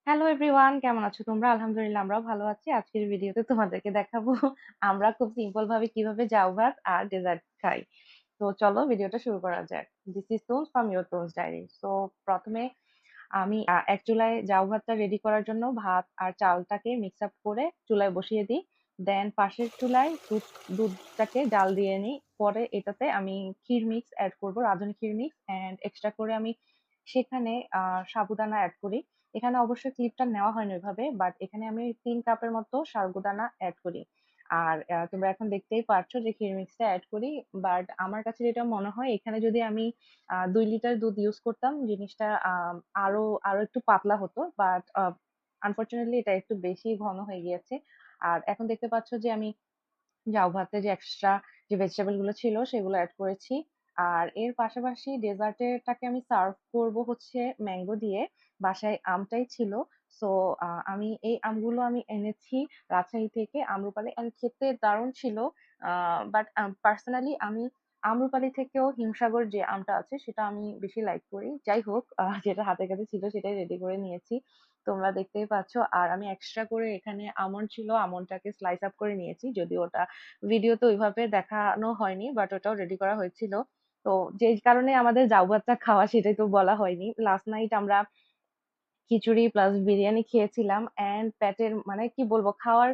Hello everyone, কেমন আছো তোমরা? আলহামদুলিল্লাহ আমরাও ভালো আছি। আজকের ভিডিওতে তোমাদেরকে দেখাবো আমরা খুব সিম্পল ভাবে কিভাবে জাউ ভাত আর ডেজার্ট খাই। তো চলো ভিডিওটা শুরু করা যাক। This is Tumus from your Tumus diary. So প্রথমে আমি এক চুলায় জাউ ভাতটা রেডি করার জন্য ভাত আর চালটাকে মিক্স আপ করে চুলায় বসিয়ে দিই। দেন পাশের চুলায় দুধটাকে জাল দিয়ে নিই। পরে এটাতে আমি ক্ষীর মিক্স অ্যাড করব, রাঁধুনি ক্ষীর মিক্স, অ্যান্ড এক্সট্রা করে আমি সেখানে সাবুদানা অ্যাড করি। এখানে অবশ্যই ক্লিপটা নেওয়া হয়নি ওইভাবে, বাট এখানে আমি 3 কাপের মতো সাবুদানা অ্যাড করি। আর তোমরা এখন দেখতেই পারছো যে ক্ষীর মিক্সটা অ্যাড করি। বাট আমার কাছে যেটা মনে হয়, এখানে যদি আমি 2 লিটার দুধ ইউজ করতাম, জিনিসটা আরো আরো একটু পাতলা হতো। বাট আনফরচুনেটলি এটা একটু বেশি ঘন হয়ে গিয়েছে। আর এখন দেখতে পাচ্ছ যে আমি জাউ ভাতে যে এক্সট্রা যে ভেজিটেবল গুলো ছিল সেগুলো অ্যাড করেছি। আর এর পাশাপাশি ডেজার্টেরটাকে আমি সার্ভ করব হচ্ছে ম্যাঙ্গো দিয়ে। বাসায় আমটাই ছিল। সো আমি এই আমগুলো আমি এনেছি রাজশাহী থেকে, আম্রপালি, এন্ড খেতে দারুণ ছিল। বাট পার্সোনালি আমি আম্রপালি থেকেও হিমসাগর যে আমটা আছে সেটা আমি বেশি লাইক করি। যাই হোক, যেটা হাতের কাছে ছিল সেটাই রেডি করে নিয়েছি, তোমরা দেখতেই পাচ্ছ। আর আমি এক্সট্রা করে এখানে আমন্ড ছিল, আমন্ডটাকে স্লাইস আপ করে নিয়েছি, যদিও ওটা ভিডিওতে ওইভাবে দেখানো হয়নি, বাট ওটাও রেডি করা হয়েছিল। তো যে কারণে আমাদের জাউ ভাতটা খাওয়া সেটাই তো বলা হয়নি। লাস্ট নাইট আমরা খিচুড়ি প্লাস বিরিয়ানি খেয়েছিলাম, এন্ড পেটের মানে কি বলবো, খাওয়ার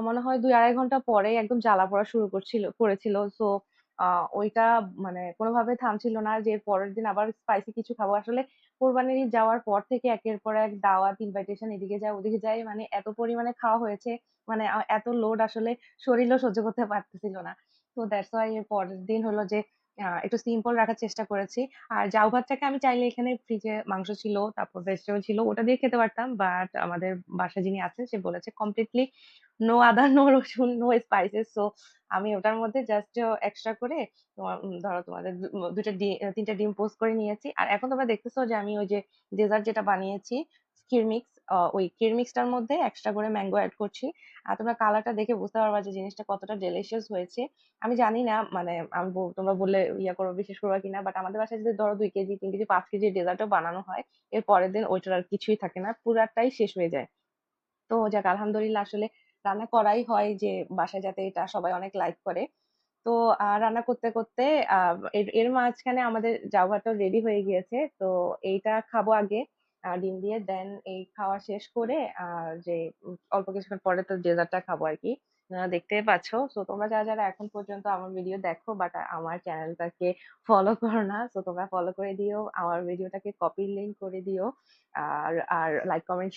মনে হয় 2-2.5 ঘন্টা পরে একদম জ্বালা পড়া শুরু করেছিল। সো ওইটা মানে কোনোভাবে থামছিল না যে পরের দিন আবার স্পাইসি কিছু খাবো। আসলে কোরবানির ঈদ যাওয়ার পর থেকে একের পর এক দাওয়াত, ইনভাইটেশন, এদিকে যায় ওদিকে যায়, মানে এত পরিমাণে খাওয়া হয়েছে, মানে এত লোড আসলে শরীরও সহ্য করতে পারতেছিল না। তো দ্যাটস ওয়াই এর পরের দিন হলো যে একটু সিম্পল রাখার চেষ্টা করেছি। আর জাউ ভাতটাকে আমি চাইলে, এখানে ফ্রিজে মাংস ছিল, তারপর ভেজিটেবল ছিল, ওটা দিয়ে খেতে পারতাম। বাট আমাদের বাসায় যিনি আছেন সে বলেছে কমপ্লিটলি নো আদা, নো রসুন, নো স্পাইসেস। সো আমি ওটার মধ্যে জাস্ট এক্সট্রা করে ধরো তোমাদের 3টা ডিম পোস্ট করে নিয়েছি। আর এখন তোমরা দেখতেছো যে আমি ওই যে ডেজার্ট যেটা বানিয়েছি ক্ষীর মিক্স, ওই ক্ষীর মিক্সটার মধ্যে এক্সট্রা করে ম্যাঙ্গো অ্যাড করছি। আর তোমরা কালারটা দেখে বুঝতে পারবা যে জিনিসটা কতটা ডেলিশিয়াস হয়েছে। আমি জানি না, মানে তোমরা বললে ইয়া করো, বিশেষ করবা কিনা, বাট আমাদের বাসায় যদি ধরো 2 কেজি, 3 কেজি, 5 কেজি ডেজার্টও বানানো হয়, এর পরের দিন ওইটার আর কিছুই থাকে না, পুরাটাই শেষ হয়ে যায়। তো যাক, আলহামদুলিল্লাহ, আসলে রান্না করাই হয় যে বাসায় যাতে এটা সবাই অনেক লাইক করে। তো রান্না করতে করতে এর এর মাঝখানে আমাদের জাউ ভাতটা রেডি হয়ে গিয়েছে। তো এইটা খাবো আগে ডিম দিয়ে, দেন এই খাওয়া শেষ করে যে অল্প কিছুক্ষণ পরে তো ডেজার্টটা খাবো আর কি। দেখতে পাচ্ছো। তো তোমরা যারা যারা এখন পর্যন্ত আমার ভিডিও দেখো বাট আমার চ্যানেলটাকে ফলো করো না, তো তোমরা ফলো করে দিও, আমার ভিডিওটাকে কপি লিংক করে দিও। আর আর লাইক কমেন্ট